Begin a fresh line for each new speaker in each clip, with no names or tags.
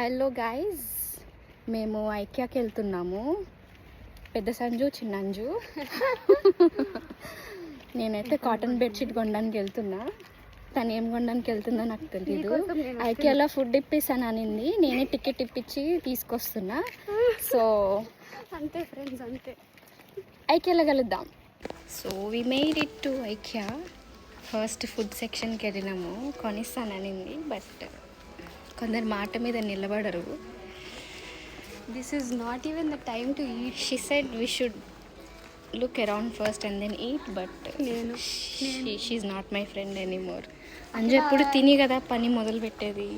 Hello guys, మేము ఐకియాకి వెళ్తున్నాము. పెద్ద సంజు, చిన్నంజు. నేనైతే కాటన్ బెడ్షీట్ కొనడానికి వెళ్తున్నా. తను ఏం కొనడానికి వెళ్తుందో నాకు తెలీదు. ఐకియాలో ఫుడ్ ఇప్పిస్తాను అనింది, నేనే టికెట్ ఇప్పించి తీసుకొస్తున్నా. సో
అంతే ఫ్రెండ్స్, అంతే.
ఐకియాలో కలుద్దాం. So we made it to IKEA. First food సెక్షన్కి వెళ్ళినాము. కొనిస్తాననింది, బట్ కొందరు మాట మీద నిలబడరు.
This is not even the time to eat.
She said we should look around first and then eat, but she's not my friend anymore. Anju ఎప్పుడు తిని కదా పని మొదలు పెట్టేది.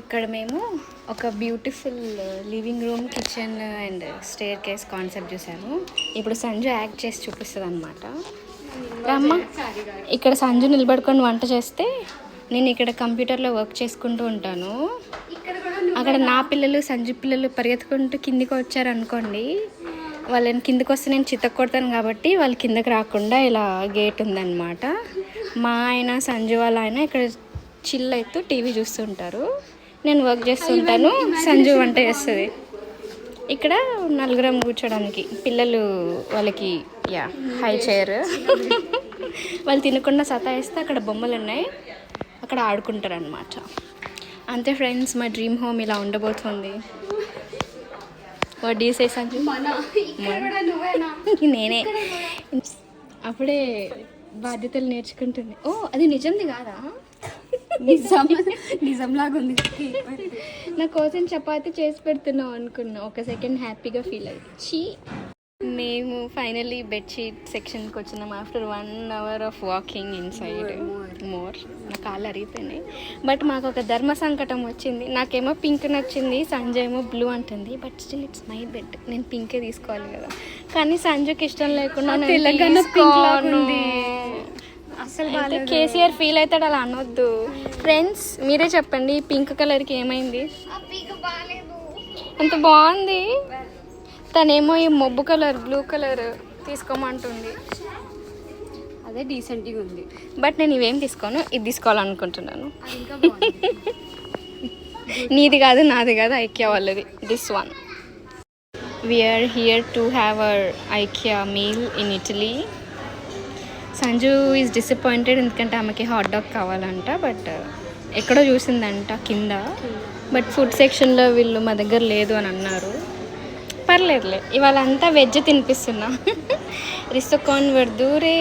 ఇక్కడ మేము ఒక beautiful living room, kitchen and staircase concept చూసాము. ఇప్పుడు సంజు యాక్ట్ చేసి చూపిస్తుంది అనమాట. అమ్మ, ఇక్కడ సంజు నిలబడుకొని వంట చేస్తే నేను ఇక్కడ కంప్యూటర్లో వర్క్ చేసుకుంటూ ఉంటాను. అక్కడ నా పిల్లలు, సంజు పిల్లలు పరిగెత్తుకుంటూ కిందికి వచ్చారనుకోండి, వాళ్ళని కిందికి వస్తే నేను చితక్ కొడతాను కాబట్టి వాళ్ళు కిందకి రాకుండా ఇలా గేట్ ఉందన్నమాట. మా ఆయన, సంజు వాళ్ళ ఆయన ఇక్కడ చిల్ అవుతూ టీవీ చూస్తుంటారు. నేను వర్క్ చేస్తుంటాను, సంజు వంట చేస్తుంది. ఇక్కడ నలుగురం కూర్చోడానికి, పిల్లలు వాళ్ళకి హై చైర్. వాళ్ళు తినకుండా సతాయిస్తే అక్కడ బొమ్మలు ఉన్నాయి, అక్కడ ఆడుకుంటారు అనమాట. అంతే ఫ్రెండ్స్, మా డ్రీమ్ హోమ్ ఇలా ఉండబోతుంది. What do you say Sanju? నేనే అప్పుడే బాధ్యతలు నేర్చుకుంటుంది. ఓ, అది నిజంది కాదా?
నిజంలాగా ఉంది.
నా కోసం చపాతి చేసి పెడుతున్నావు అనుకున్నా. ఒక సెకండ్ హ్యాపీగా ఫీల్ అయ్యి. మేము ఫైనల్లీ బెడ్షీట్ సెక్షన్కి వచ్చినాం after 1 hour of walking inside. More నా కాళ్ళు అరిగిపోయినాయి. బట్ మాకు ఒక ధర్మ సంకటం వచ్చింది. నాకేమో పింక్ నచ్చింది, సంజయ్ ఏమో బ్లూ అంటుంది. But still it's my bed, నేను పింకే తీసుకోవాలి కదా. కానీ సంజుకి ఇష్టం లేకుండా అసలు కేసీఆర్ ఫీల్ అవుతాడు, అలా అనొద్దు. ఫ్రెండ్స్ మీరే చెప్పండి, పింక్ కలర్కి ఏమైంది? అంత బాగుంది. తనేమో ఈ మొబ్బు కలర్, బ్లూ కలర్ తీసుకోమంటుంది.
అదే డీసెంట్గా ఉంది.
బట్ నేను ఇవేం తీసుకోను, ఇది తీసుకోవాలనుకుంటున్నాను. నీది కాదు, నాది కాదు, ఐకియా వాళ్ళది. This one. We're here to have our IKEA meal in Italy. Sanju is disappointed, ఎందుకంటే ఆమెకి హాట్ డాగ్ కావాలంట. బట్ ఎక్కడో చూసిందంట కింద. బట్ ఫుడ్ సెక్షన్లో వీళ్ళు మా దగ్గర లేదు అని అన్నారు. పర్లేదులే, ఇవాళ అంతా వెజ్ తినిపిస్తున్నా. రిస్టోకాన్ వర్దూరే,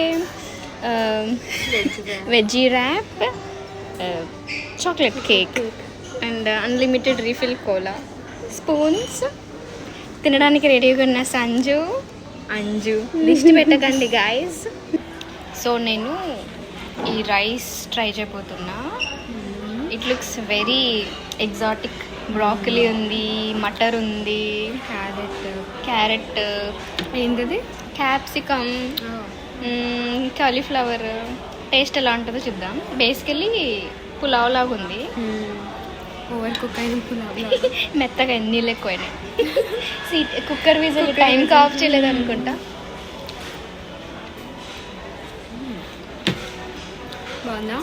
veggie wrap, chocolate cake and unlimited refill cola, spoons. తినడానికి రెడీగా ఉన్న సంజు, అంజు. దిష్టి పెట్టకండి గాయస్. సో నేను ఈ రైస్ ట్రై చేయబోతున్నా. It looks very exotic. Broccoli ఉంది, మటర్ ఉంది, క్యారెట్,
ఏంటది,
క్యాప్సికమ్, కాలీఫ్లవర్. టేస్ట్ ఎలా ఉంటుందో చూద్దాం. బేసికలీ పులావ్ లాగా ఉంది.
ఓవర్ కుక్ అయిన పులావ్.
మెత్తగా నీళ్ళు ఎక్కువైనాయి. కుక్కర్ విజిల్ టైంకి ఆఫ్ చేయలేదు అనుకుంటా.
బాగుందా?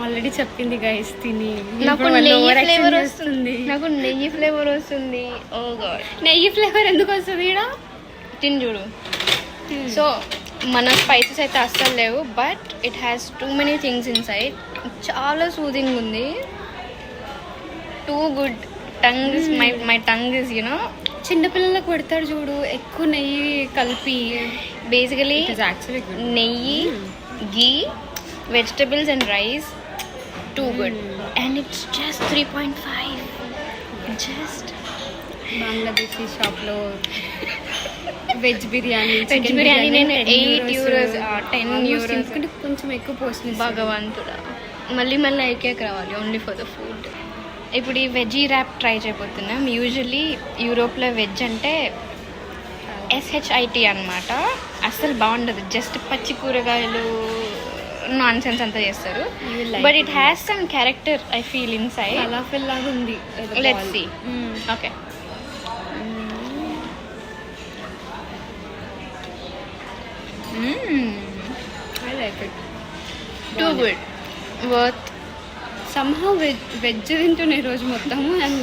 ఆల్రెడీ చెప్పింది గైస్ తిని.
నాకు నెయ్యి ఫ్లేవర్ వస్తుంది. నాకు నెయ్యి ఫ్లేవర్ వస్తుంది. ఓ గాడ్,
నెయ్యి ఫ్లేవర్ ఎందుకు వస్తుంది? ఈడ
తిని చూడు. సో మన స్పైసెస్ అయితే అస్సలు లేవు, but it has too many things inside. చాలా సూదింగ్ ఉంది. Too good. Tongue is my tongue is you know.
చిన్నపిల్లలకు పెడతారు చూడు ఎక్కువ నెయ్యి కలిపి.
బేసికలీ నెయ్యి, ghee, vegetables and rice. Too good. And it's just 3.5. Just
Bangladeshi షాప్లో వెజ్ బిర్యానీ
నేను 8 euros 10 euros
ఎందుకంటే కొంచెం ఎక్కువ పోస్తుంది.
భగవంతుడా, మళ్ళీ ఐకియాకి రావాలి ఓన్లీ ఫర్ ద ఫుడ్. ఇప్పుడు ఈ వెజ్జీ ర్యాప్ ట్రై చేయబోతున్నాం. యూజువల్లీ యూరోప్లో వెజ్ అంటే SHIT అనమాట. అస్సలు బాగుండదు, జస్ట్ పచ్చి కూరగాయలు నాన్ సెన్స్ అంతా చేస్తారు. But it has some character I feel inside.
Falafel లాగా ఉంది.
Let's see. Okay. I like it. Too good. Worth somehow veg తింటున్నా ఈరోజు మొత్తము. And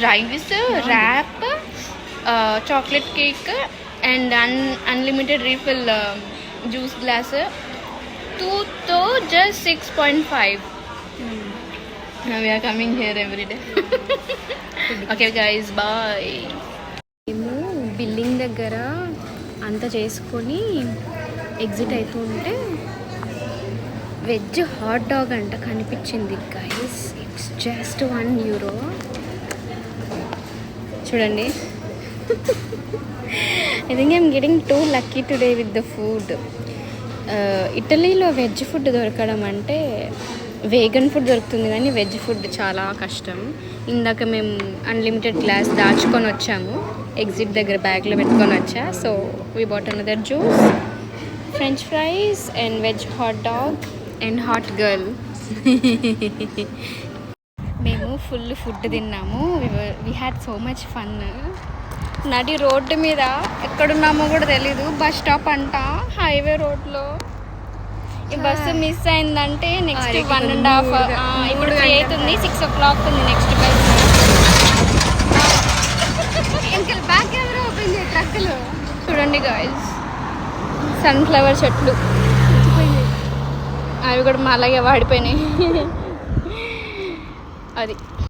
rice, wrap, chocolate cake and unlimited refill juice glass. 2తో just 6.5. We are coming here every day. Okay guys, bye.
మేము building దగ్గర అంతా చేసుకొని exit అవుతుంటే veg hot dog అంట కనిపించింది గైస్. It's just €1.
చూడండి. I think I'm getting too lucky today with the food. ఇటలీలో వెజ్ ఫుడ్ దొరకడం అంటే వేగన్ ఫుడ్ దొరుకుతుంది కానీ వెజ్ ఫుడ్ చాలా కష్టం. ఇందాక మేము అన్లిమిటెడ్ గ్లాస్ దాచుకొని వచ్చాము, ఎగ్జిట్ దగ్గర బ్యాగ్లో పెట్టుకొని వచ్చా. So we bought another juice, French fries and veg hot dog and hot girl. మేము ఫుల్ ఫుడ్ తిన్నాము. We had so much fun. నడి రోడ్డు మీద ఎక్కడున్నామో కూడా తెలీదు. బస్ స్టాప్ అంట, హైవే రోడ్లో. ఈ బస్సు మిస్ అయిందంటే నెక్స్ట్ 1.5 ఇప్పుడు 3 అవుతుంది, 6 o'clock ఉంది నెక్స్ట్ బస్.
ఇంకా బ్యాక్ కెమెరా ఓపెన్ చేయి ట్రక్కులు.
చూడండి గాయ్స్, సన్ఫ్లవర్ చెట్లు అవి కూడా మా అలాగే వాడిపోయినాయి. అది